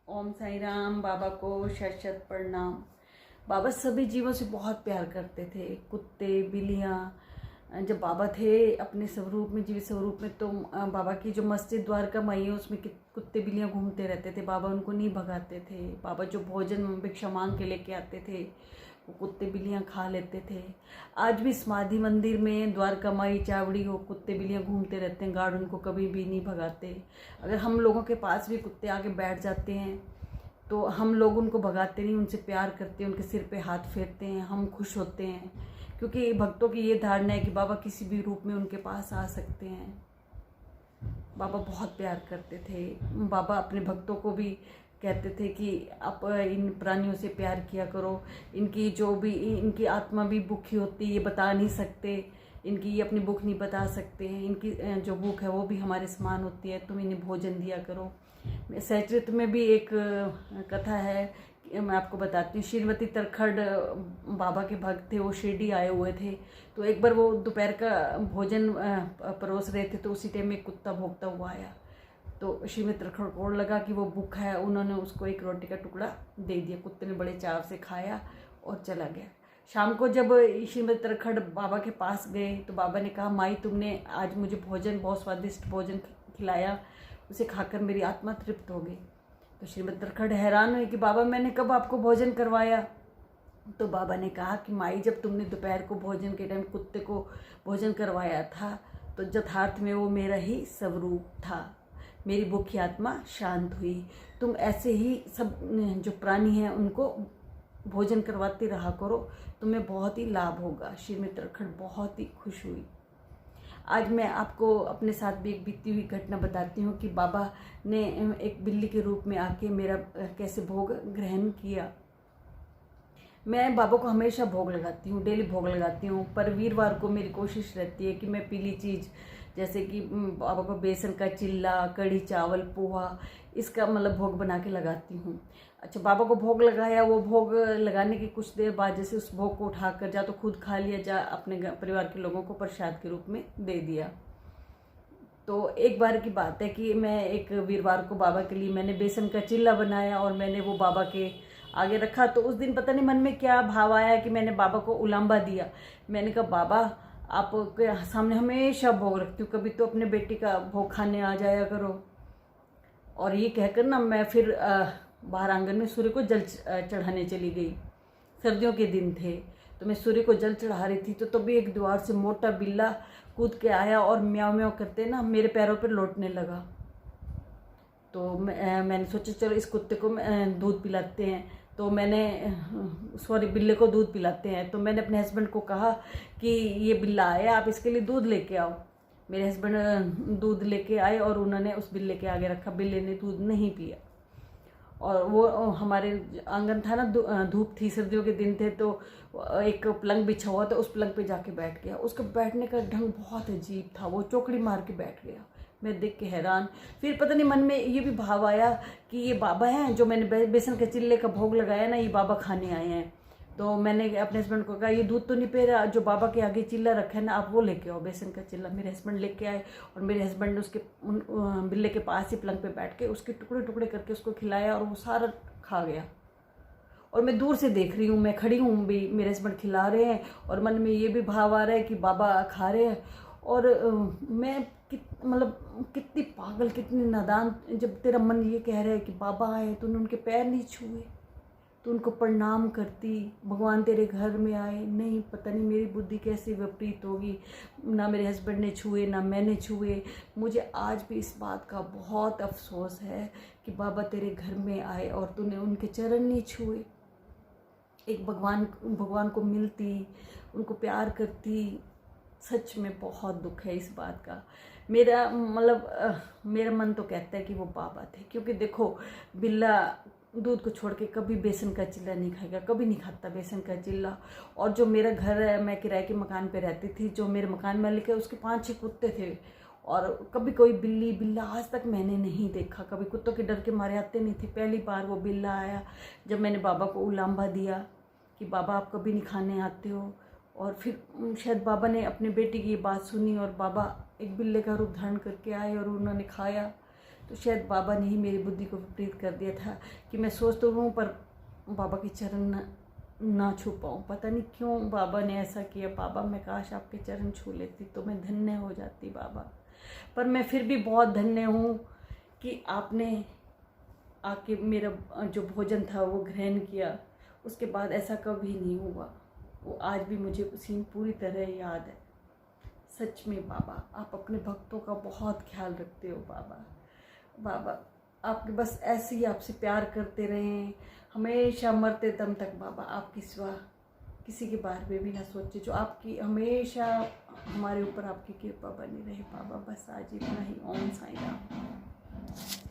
ओम साई राम। बाबा को शत शत प्रणाम। बाबा सभी जीवों से बहुत प्यार करते थे। कुत्ते, बिल्लियाँ। जब बाबा थे अपने स्वरूप में, जीवित स्वरूप में, तो बाबा की जो मस्जिद द्वारका माई है उसमें कुत्ते बिल्लियाँ घूमते रहते थे। बाबा उनको नहीं भगाते थे। बाबा जो भोजन भिक्षा मांग के लेके आते थे वो कुत्ते बिल्लियाँ खा लेते थे। आज भी समाधि मंदिर में द्वारका माई चावड़ी हो कुत्ते बिल्लियाँ घूमते रहते हैं। गार्ड उनको कभी भी नहीं भगाते। अगर हम लोगों के पास भी कुत्ते आके बैठ जाते हैं तो हम लोग उनको भगाते नहीं, उनसे प्यार करते हैं, उनके सिर पे हाथ फेरते हैं, हम खुश होते हैं। क्योंकि भक्तों की ये धारणा है कि बाबा किसी भी रूप में उनके पास आ सकते हैं। बाबा बहुत प्यार करते थे। बाबा अपने भक्तों को भी कहते थे कि आप इन प्राणियों से प्यार किया करो। इनकी आत्मा भी भूखी होती है, ये बता नहीं सकते, इनकी ये अपनी भूख नहीं बता सकते हैं। इनकी जो भूख है वो भी हमारे समान होती है, तुम इन्हें भोजन दिया करो। सचरित्र में भी एक कथा है, मैं आपको बताती हूँ। श्रीमती तरखड़ बाबा के भक्त थे, वो शिरडी आए हुए थे। तो एक बार वो दोपहर का भोजन परोस रहे थे, तो उसी टाइम में कुत्ता भौंकता हुआ आया। तो श्रीमती तरखड़ को लगा कि वो भूखा है, उन्होंने उसको एक रोटी का टुकड़ा दे दिया। कुत्ते ने बड़े चाव से खाया और चला गया। शाम को जब श्रीमती तरखड़ बाबा के पास गए तो बाबा ने कहा, माई तुमने आज मुझे भोजन, बहुत स्वादिष्ट भोजन खिलाया, उसे खाकर मेरी आत्मा तृप्त हो गई। तो श्रीमती तरखड़ हैरान हुई कि बाबा मैंने कब आपको भोजन करवाया। तो बाबा ने कहा कि माई जब तुमने दोपहर को भोजन के टाइम कुत्ते को भोजन करवाया था तो यथार्थ में वो मेरा ही स्वरूप था। मेरी भूखी आत्मा शांत हुई। तुम ऐसे ही सब जो प्राणी हैं उनको भोजन करवाते रहा करो, तुम्हें बहुत ही लाभ होगा। श्रीमती तरखड़ बहुत ही खुश हुई। आज मैं आपको अपने साथ भी एक बीती हुई घटना बताती हूँ कि बाबा ने एक बिल्ली के रूप में आके मेरा कैसे भोग ग्रहण किया। मैं बाबा को हमेशा भोग लगाती हूँ, डेली भोग लगाती हूँ, पर वीरवार को मेरी कोशिश रहती है कि मैं पीली चीज़ जैसे कि बाबा को बेसन का चिल्ला, कढ़ी चावल, पोहा, इसका मतलब भोग बना के लगाती हूँ। अच्छा, बाबा को भोग लगाया, वो भोग लगाने की कुछ देर बाद जैसे उस भोग को उठा कर जा तो खुद खा लिया, जा अपने परिवार के लोगों को प्रसाद के रूप में दे दिया। तो एक बार की बात है कि मैं एक वीरवार को बाबा के लिए मैंने बेसन का चिल्ला बनाया और मैंने वो बाबा के आगे रखा। तो उस दिन पता नहीं मन में क्या भाव आया कि मैंने बाबा को उलाम्बा दिया। मैंने कहा, बाबा आपके सामने हमेशा भोग रखती हूँ, कभी तो अपने बेटी का भोग खाने आ जाया करो। और ये कहकर ना मैं फिर बाहर आंगन में सूर्य को जल चढ़ाने चली गई। सर्दियों के दिन थे तो मैं सूर्य को जल चढ़ा रही थी। तो तभी एक द्वार से मोटा बिल्ला कूद के आया और म्याऊं म्याऊं करते ना मेरे पैरों पर लौटने लगा। तो मैंने सोचा चलो इस कुत्ते को दूध पिलाते हैं। तो बिल्ले को दूध पिलाते हैं। तो मैंने अपने हस्बैंड को कहा कि ये बिल्ला आया, आप इसके लिए दूध लेके आओ। मेरे हस्बैंड दूध लेके आए और उन्होंने उस बिल्ले के आगे रखा। बिल्ले ने दूध नहीं पिया और वो हमारे आंगन था ना, धूप थी, सर्दियों के दिन थे, तो एक पलंग बिछा हुआ था, उस पलंग पे जाके बैठ गया। उसका बैठने का ढंग बहुत अजीब था, वो चौकड़ी मार के बैठ गया। मैं देख के हैरान। फिर पता नहीं मन में ये भी भाव आया कि ये बाबा हैं जो मैंने बेसन के चिल्ले का भोग लगाया ना, ये बाबा खाने आए हैं। तो मैंने अपने हस्बैंड को कहा, ये दूध तो नहीं पी रहा, जो बाबा के आगे चिल्ला रखा है ना, आप वो लेके आओ, बेसन का चिल्ला। मेरे हस्बैंड लेके आए और मेरे हस्बैंड ने उसके बिल्ले के पास ही पलंग पे बैठ के उसके टुकड़े टुकड़े करके उसको खिलाया और वो सारा खा गया। और मैं दूर से देख रही हूँ, मैं खड़ी हूँ भी, मेरे हस्बैंड खिला रहे हैं और मन में ये भी भाव आ रहा है कि बाबा खा रहे हैं। और मैं कितनी पागल, कितनी नादान, जब तेरा मन ये कह रहा है कि बाबा आए, तूने उनके पैर नहीं छुए, तो उनको प्रणाम करती, भगवान तेरे घर में आए। नहीं, पता नहीं मेरी बुद्धि कैसी विपरीत होगी, ना मेरे हस्बैंड ने छुए ना मैंने छुए। मुझे आज भी इस बात का बहुत अफसोस है कि बाबा तेरे घर में आए और तूने उनके चरण नहीं छुए। एक भगवान को मिलती, उनको प्यार करती। सच में बहुत दुख है इस बात का। मेरा मन तो कहता है कि वो बाबा थे। क्योंकि देखो, बिल्ला दूध को छोड़ के कभी बेसन का चिल्ला नहीं खाएगा, कभी नहीं खाता बेसन का चिल्ला। और जो मेरा घर है, मैं किराए के मकान पे रहती थी, जो मेरे मकान मालिक है उसके 5-6 कुत्ते थे और कभी कोई बिल्ला आज तक मैंने नहीं देखा। कभी कुत्तों के डर के मारे आते नहीं थे। पहली बार वो बिल्ला आया जब मैंने बाबा को उलाम्बा दिया कि बाबा आप कभी नहीं खाने आते हो। और फिर शायद बाबा ने अपनी बेटी की बात सुनी और बाबा एक बिल्ले का रूप धारण करके आए और उन्होंने खाया। तो शायद बाबा ने ही मेरी बुद्धि को विपरीत कर दिया था कि मैं सोच तो हूँ पर बाबा के चरण ना छू पाऊँ। पता नहीं क्यों बाबा ने ऐसा किया। बाबा, मैं काश आपके चरण छू लेती तो मैं धन्य हो जाती बाबा। पर मैं फिर भी बहुत धन्य हूँ कि आपने आके मेरा जो भोजन था वो ग्रहण किया। उसके बाद ऐसा कभी नहीं हुआ। वो आज भी मुझे सीन पूरी तरह याद है। सच में बाबा, आप अपने भक्तों का बहुत ख्याल रखते हो बाबा। बाबा, आपके बस ऐसे ही आपसे प्यार करते रहें हमेशा मरते दम तक बाबा। आपकी सिवा किसी के बारे में भी ना सोचे, जो आपकी हमेशा हमारे ऊपर आपकी कृपा बनी रहे बाबा। बस आज इतना ही। ओम साईं राम।